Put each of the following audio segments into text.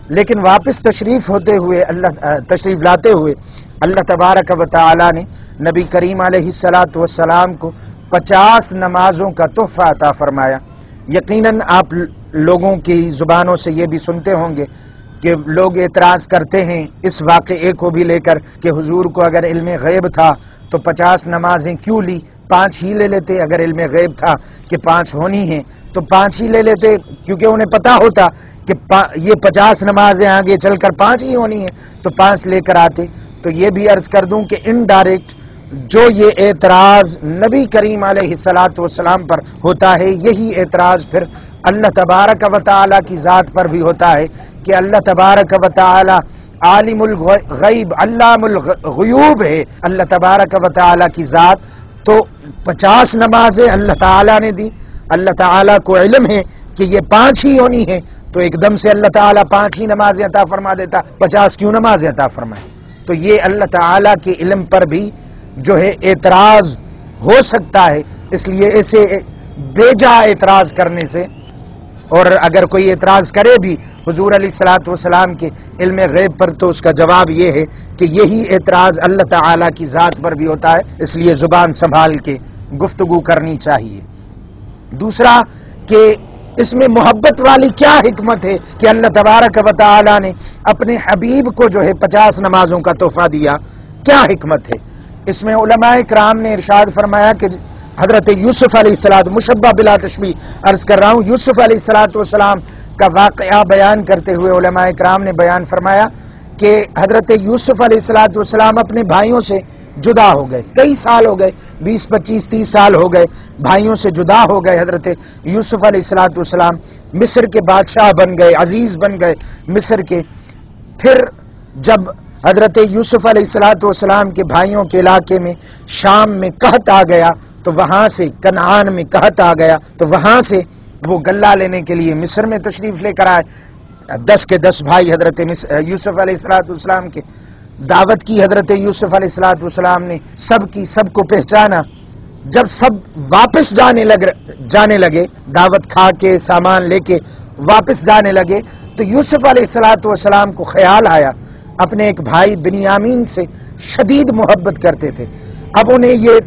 لیکن واپس تشریف لاتے ہوئے اللہ تبارک و تعالی نے نبی کریم علیہ السلام کو 50 نمازوں کا تحفہ عطا فرمایا۔ یقیناً آپ لوگوں کی زبانوں سے یہ بھی سنتے ہوں گے کہ لوگ اعتراض کرتے ہیں اس واقعے کو بھی لے کر کہ حضور کو اگر علم غیب تھا تو 50 نمازیں کیوں لی، 5 ہی لے لیتے۔ اگر علم غیب تھا کہ 5 ہونی ہیں تو 5 ہی لے لیتے، کیونکہ انہیں پتا ہوتا کہ یہ 50 نمازیں آگے چل کر 5 ہی ہونی ہیں تو 5 لے کر آتے۔ تو یہ بھی عرض کر دوں کہ انڈائریکٹ جو یہ اعتراض نبی کریم علیہ السلام پر ہوتا ہے، یہی اعتراض پھر اللہ تبارک و تعالی کی ذات پر بھی ہوتا ہے کہ اللہ تبارک و تعالی عالم الغیب علام الغیوب ہے، اللہ تبارک و تعالی کی ذات۔ تو 50 نمازیں اللہ تعالی نے دی، اللہ تعالی کو علم ہے کہ یہ 5 ہی ہونی ہے، تو ایک دم سے اللہ تعالی 5 ہی نمازیں عطا فرما دیتا، 50 کیوں نمازیں عطا فرمائے؟ تو یہ اللہ تعالی کے علم پر بھی جو ہے اعتراض ہو سکتا ہے، اس لیے اسے بے جا اعتراض کرنے سے، اور اگر کوئی اعتراض کرے بھی حضور علیہ السلام کے علم غیب پر تو اس کا جواب یہ ہے کہ یہی اعتراض اللہ تعالی کی ذات پر بھی ہوتا ہے، اس لیے زبان سنبھال کے گفتگو کرنی چاہیے۔ دوسرا کہ اس میں محبت والی کیا حکمت ہے کہ اللہ تبارک و تعالی نے اپنے حبیب کو جو ہے 50 نمازوں کا تحفہ دیا، کیا حکمت ہے اس میں؟ علماء کرام نے ارشاد فرمایا کہ حضرت یوسف علیہ السلام، مشبہ بلا تشبیہ عرض کر رہا ہوں، یوسف علیہ السلام کا واقعہ بیان کرتے ہوئے علماء کرام نے بیان فرمایا کہ حضرت یوسف علیہ السلام اپنے بھائیوں سے جدا ہو گئے، کئی سال ہو گئے، 20 25 30 سال ہو گئے، بھائیوں سے جدا ہو گئے۔ حضرت یوسف علیہ السلام مصر کے بادشاہ بن گئے، عزیز بن گئے مصر کے۔ پھر جب حضرت یوسف علیہ السلام کے بھائیوں کے علاقے میں شام میں قحط آ گیا، تو وہاں سے کنعان میں قحط آ گیا، تو وہاں سے وہ غلہ لینے کے لیے مصر میں تشریف لے کر آئے۔ 10 کے 10 بھائی حضرت یوسف علیہ السلام کے دعوت کی، حضرت یوسف علیہ السلام نے سب کو پہچانا۔ جب سب واپس جانے لگے، دعوت کھا کے سامان لے کے واپس جانے لگے، تو یوسف علیہ السلام کو خیال آیا، اپنے ایک بھائی بنیامین سے شدید محبت کرتے تھے۔ اب انہیں یہ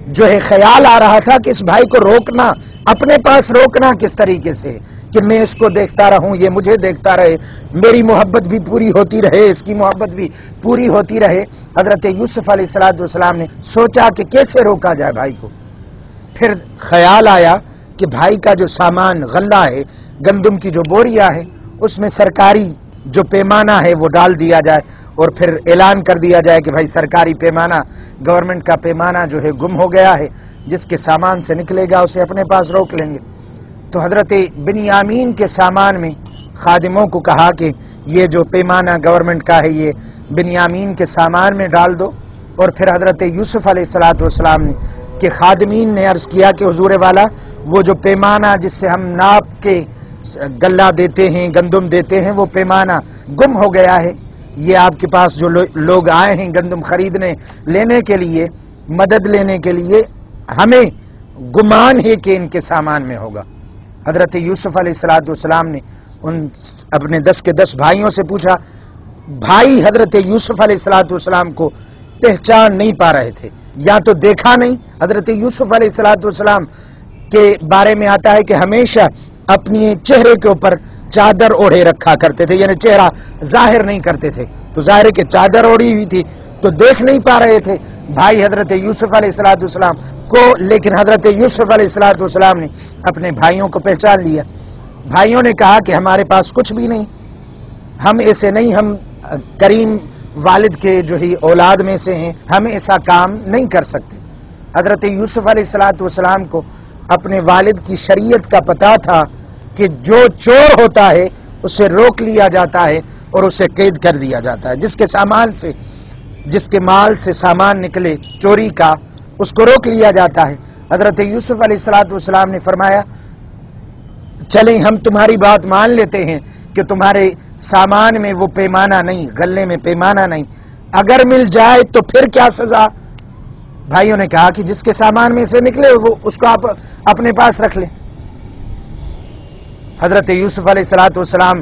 جو ہے خیال آ رہا تھا کہ اس بھائی کو روکنا، اپنے پاس روکنا کس طریقے سے کہ میں اس کو دیکھتا رہوں، یہ مجھے دیکھتا رہے، میری محبت بھی پوری ہوتی رہے، اس کی محبت بھی پوری ہوتی رہے۔ حضرت یوسف علیہ السلام نے سوچا کہ کیسے روکا جائے بھائی کو۔ پھر خیال آیا کہ بھائی کا جو سامان غلہ ہے، گندم کی جو بوریاں ہے، اس میں سرکاری جو پیمانہ ہے وہ ڈال دیا جائے، اور پھر اعلان کر دیا جائے کہ بھائی سرکاری پیمانہ، گورنمنٹ کا پیمانہ جو ہے گم ہو گیا ہے، جس کے سامان سے نکلے گا اسے اپنے پاس روک لیں گے۔ تو حضرت بنیامین کے سامان میں خادموں کو کہا کہ یہ جو پیمانہ گورنمنٹ کا ہے یہ بنیامین کے سامان میں ڈال دو۔ اور پھر حضرت یوسف علیہ السلام نے کہ خادمین نے عرض کیا کہ حضور والا، وہ جو پیمانہ جس سے ہم ناپ کے غلہ دیتے ہیں، گندم دیتے ہیں، وہ پیمانہ گم ہو گیا ہے۔ یہ آپ کے پاس جو لوگ آئے ہیں گندم خریدنے لینے کے لیے، مدد لینے کے لیے، ہمیں گمان ہے کہ ان کے سامان میں ہوگا۔ حضرت یوسف علیہ السلام نے ان اپنے 10 کے 10 بھائیوں سے پوچھا۔ بھائی حضرت یوسف علیہ السلام کو پہچان نہیں پا رہے تھے، یا تو دیکھا نہیں۔ حضرت یوسف علیہ السلام کے بارے میں آتا ہے کہ ہمیشہ اپنے چہرے کے اوپر چادر اوڑھے رکھا کرتے تھے، یعنی چہرہ ظاہر نہیں کرتے تھے، تو ظاہر ہے کہ چادر اوڑھی ہوئی تھی تو دیکھ نہیں پا رہے تھے بھائی حضرت یوسف علیہ السلام کو۔ لیکن حضرت یوسف علیہ السلام نے اپنے بھائیوں کو پہچان لیا۔ بھائیوں نے کہا کہ ہمارے پاس کچھ بھی نہیں، ہم ایسے نہیں، ہم کریم والد کے جو ہی اولاد میں سے ہیں، ہم ایسا کام نہیں کر سکتے۔ حضرت یوسف علیہ السلام کو اپنے والد کی شریعت کا پتہ تھا کہ جو چور ہوتا ہے اسے روک لیا جاتا ہے اور اسے قید کر دیا جاتا ہے، جس کے مال سے سامان نکلے چوری کا، اس کو روک لیا جاتا ہے۔ حضرت یوسف علیہ السلام نے فرمایا چلیں ہم تمہاری بات مان لیتے ہیں کہ تمہارے سامان میں وہ پیمانہ نہیں، غلے میں پیمانہ نہیں، اگر مل جائے تو پھر کیا سزا؟ بھائیوں نے کہا کہ جس کے سامان میں سے نکلے وہ اس کو آپ اپنے پاس رکھ لیں۔ حضرت یوسف علیہ السلام